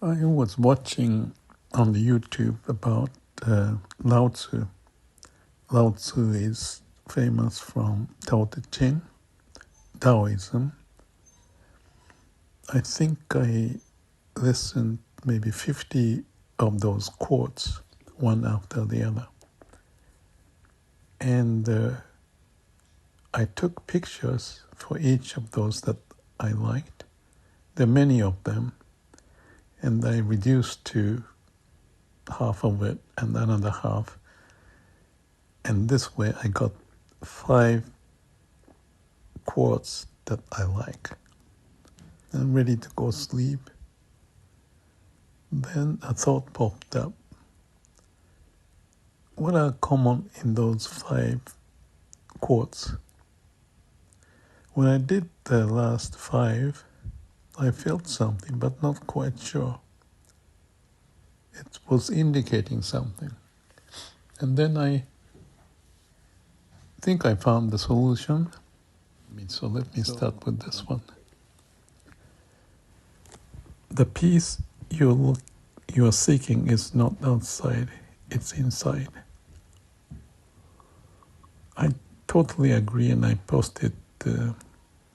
I was watching on the YouTube about Lao Tzu. Lao Tzu is famous from Tao Te Ching, Taoism. I think I listened maybe 50 of those quotes, one after the other. And I took pictures for each of those that I liked. There are many of them, and I reduced to half of it and another half. And this way I got 5 quotes that I like. I'm ready to go sleep. Then a thought popped up. What are common in those 5 quotes? When I did the last 5, I felt something, but not quite sure. It was indicating something. And then I think I found the solution. So let me start with this one. The peace you are seeking is not outside, it's inside. I totally agree, and I posted a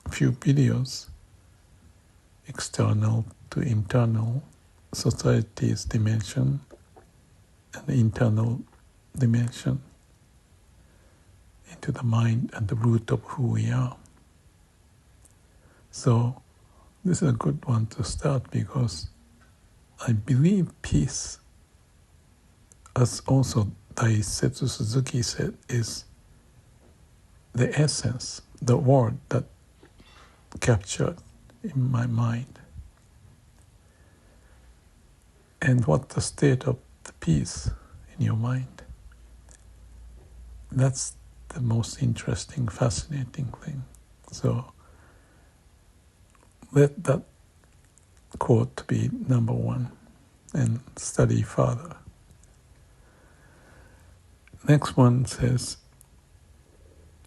few videos, external to internal, society's dimension and the internal dimension, into the mind and the root of who we are. So this is a good one to start, because I believe peace, as also Daisetsu Suzuki said, is the essence, the word that captured in my mind. And what's the state of the peace in your mind? That's the most interesting, fascinating thing. So let that quote be number 1 and study further. Next one says,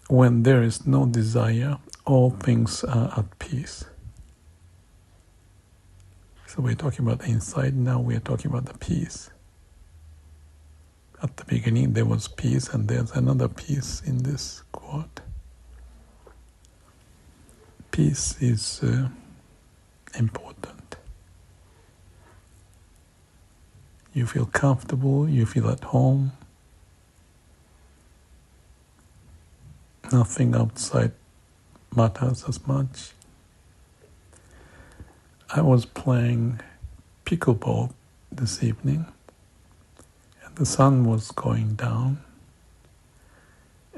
when there is no desire, all things are at peace. So we're talking about the inside, now we're talking about the peace. At the beginning there was peace, and there's another peace in this quote. Peace is important. You feel comfortable, you feel at home. Nothing outside matters as much. I was playing pickleball this evening, and the sun was going down.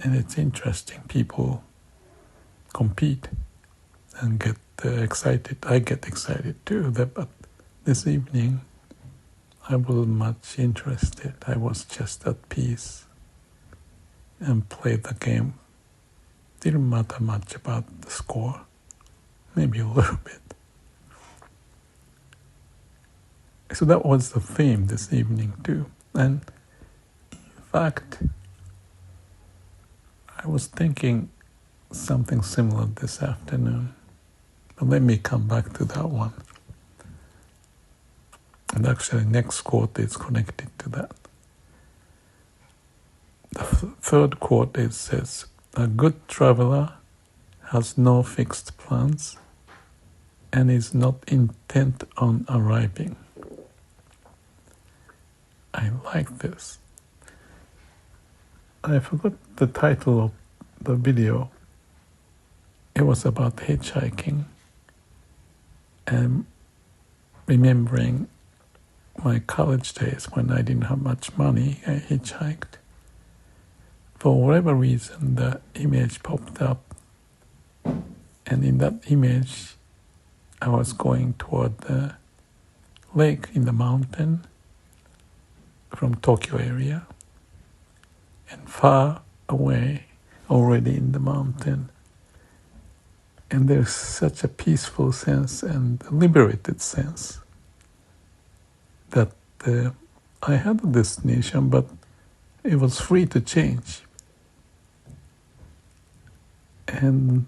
And it's interesting, people compete and get excited. I get excited too, but this evening I wasn't much interested. I was just at peace and played the game. Didn't matter much about the score, maybe a little bit. So that was the theme this evening too. And in fact, I was thinking something similar this afternoon. But let me come back to that one. And actually, next quote is connected to that. The third quote says, a good traveler has no fixed plans and is not intent on arriving. I like this. I forgot the title of the video. It was about hitchhiking and remembering my college days when I didn't have much money. I hitchhiked. For whatever reason, the image popped up, and in that image, I was going toward the lake in the mountain from Tokyo area, and far away, already in the mountain. And there's such a peaceful sense and liberated sense that I had a destination, but it was free to change. And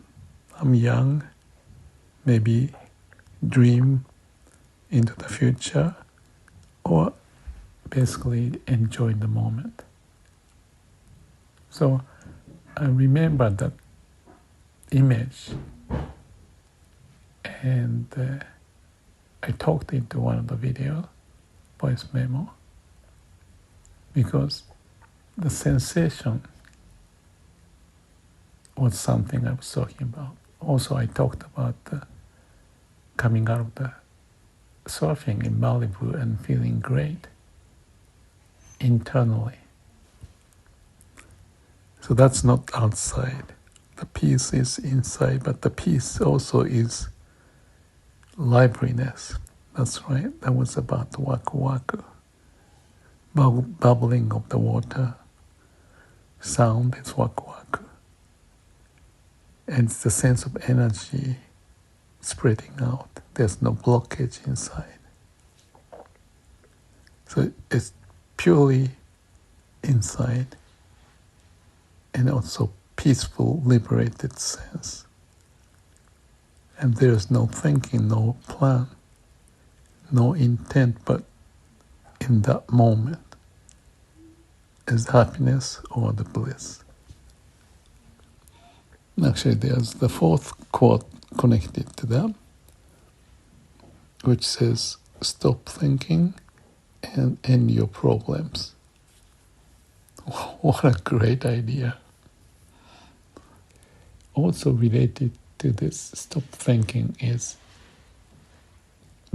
I'm young, maybe dream into the future, or basically enjoying the moment. So I remember that image, and I talked into one of the video voice memo, because the sensation was something I was talking about. Also, I talked about coming out of the surfing in Malibu and feeling great internally. So that's not outside. The peace is inside, but the peace also is liveliness. That's right. That was about the Waku Waku. Bubbling of the water. Sound is Waku Waku. And it's the sense of energy spreading out. There's no blockage inside. So it's purely inside, and also peaceful, liberated sense. And there's no thinking, no plan, no intent, but in that moment is happiness or the bliss. Actually, there's the fourth quote connected to that, which says, stop thinking and end your problems. What a great idea. Also related to this stop thinking is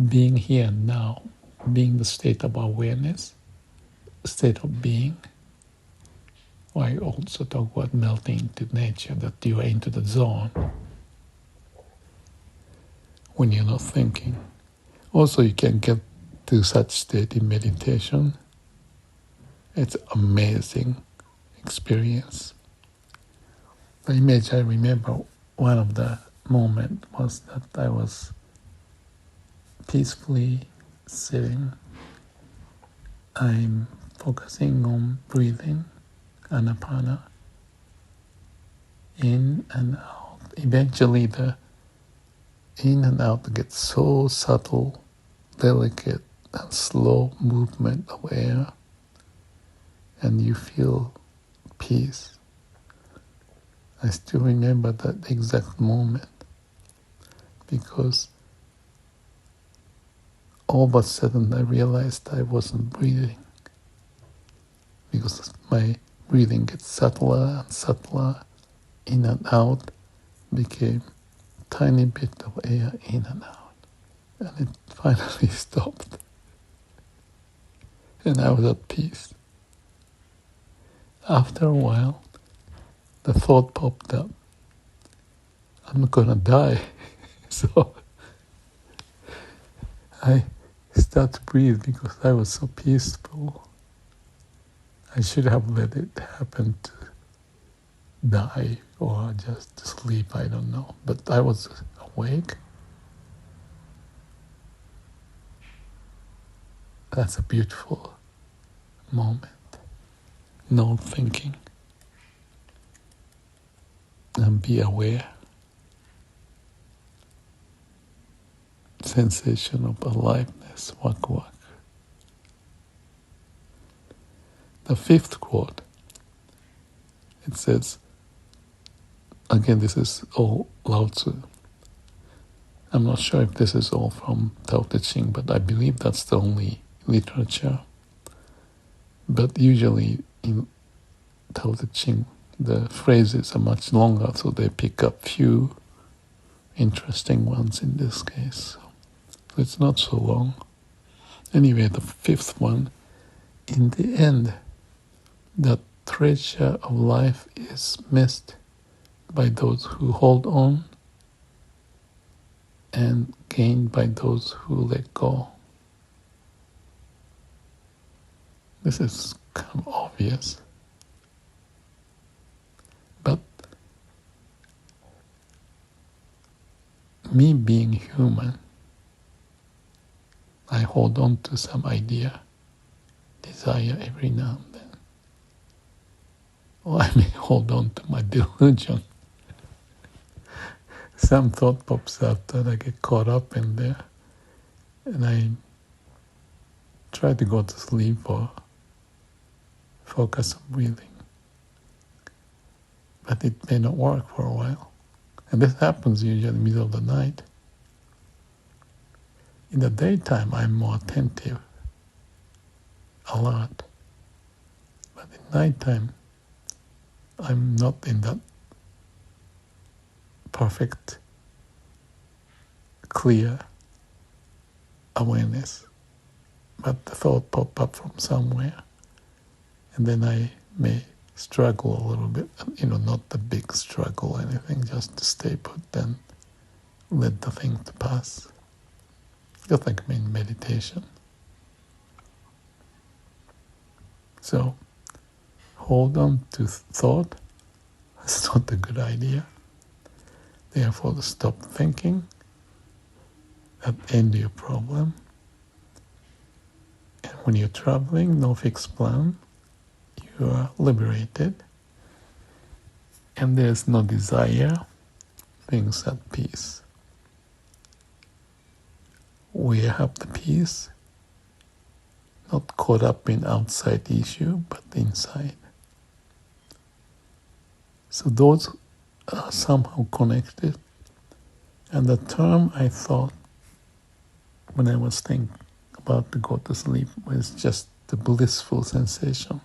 being here now, being the state of awareness, state of being. I also talk about melting into nature, that you are into the zone when you're not thinking. Also, you can get to such state in meditation. It's amazing experience. The image I remember, one of the moment was that I was peacefully sitting. I'm focusing on breathing, anapana, in and out. Eventually the in and out gets so subtle, delicate, and slow movement of air, and you feel peace. I still remember that exact moment, because all of a sudden I realized I wasn't breathing, because my breathing gets subtler and subtler, in and out became tiny bit of air in and out, and it finally stopped, and I was at peace. After a while, the thought popped up, I'm gonna die. So I start to breathe because I was so peaceful. I should have let it happen to die or just to sleep, I don't know. But I was awake. That's a beautiful moment. No thinking. And be aware. Sensation of aliveness, waku waku. The fifth quote, it says, again, this is all Lao Tzu. I'm not sure if this is all from Tao Te Ching, but I believe that's the only literature. But usually in Tao Te Ching, the phrases are much longer, so they pick up few interesting ones in this case. So it's not so long. Anyway, the fifth one, in the end, the treasure of life is missed by those who hold on and gained by those who let go. This is kind of obvious, but me being human, I hold on to some idea, desire every now and then. Or I may hold on to my delusion. Some thought pops up that I get caught up in there. and I try to go to sleep or focus on breathing. But it may not work for a while. And this happens usually in the middle of the night. In the daytime, I'm more attentive, alert. But in nighttime, I'm not in that perfect, clear awareness. But the thought pop up from somewhere, and then I may struggle a little bit, not a big struggle or anything, just to stay put and let the thing to pass. Just like in meditation. So, hold on to thought. It's not a good idea. Therefore, stop thinking. That ends your problem. And when you're traveling, no fixed plan. You are liberated. And there's no desire. Things at peace. We have the peace, not caught up in outside issue, but inside. So those are somehow connected. And the term I thought when I was thinking about to go to sleep was just the blissful sensation.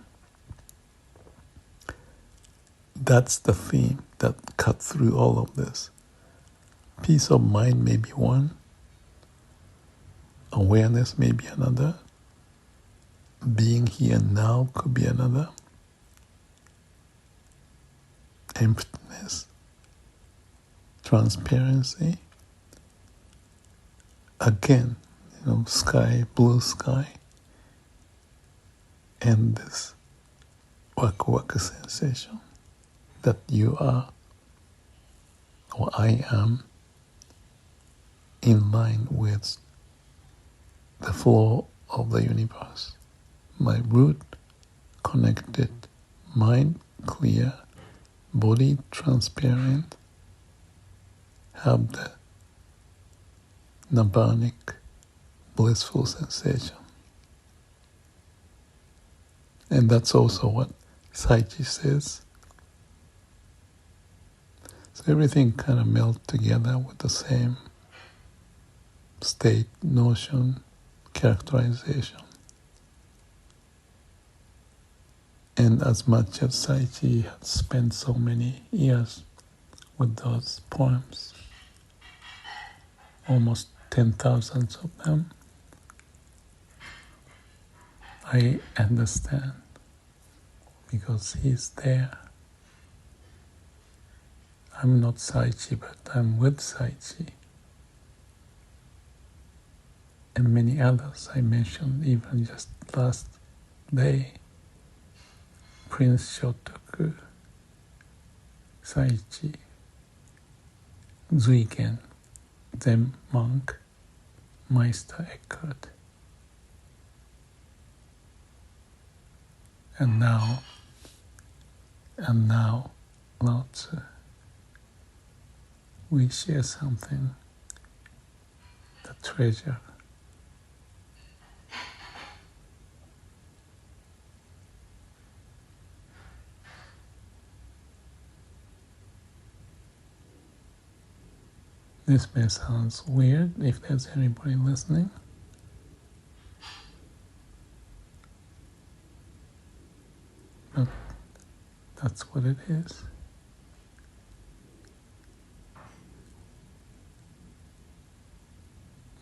That's the theme that cut through all of this. Peace of mind may be one. Awareness may be another. Being here now could be another. Emptiness. Transparency. Again, sky, blue sky. And this Waku Waku sensation that you are, or I am, in line with the flow of the universe. My root connected, mind clear, body transparent, have the nirvanic, blissful sensation. And that's also what Saichi says. So everything kind of melts together with the same state, notion, characterization. And as much as Saichi had spent so many years with those poems, almost 10,000 of them, I understand because he's there. I'm not Saichi, but I'm with Saichi. And many others I mentioned even just last day. Prince Shotoku, Saichi, Zuigen, Zen monk, Meister Eckhart. And now, Lao Tzu. We share something, the treasure. This may sound weird if there's anybody listening. But that's what it is.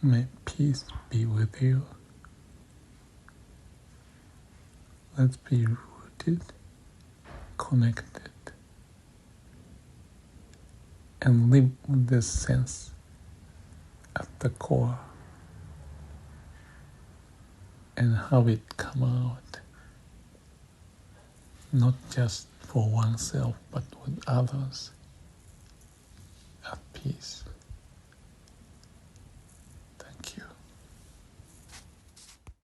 May peace be with you. Let's be rooted, connected, and live with this sense at the core and have it come out, not just for oneself but with others at peace.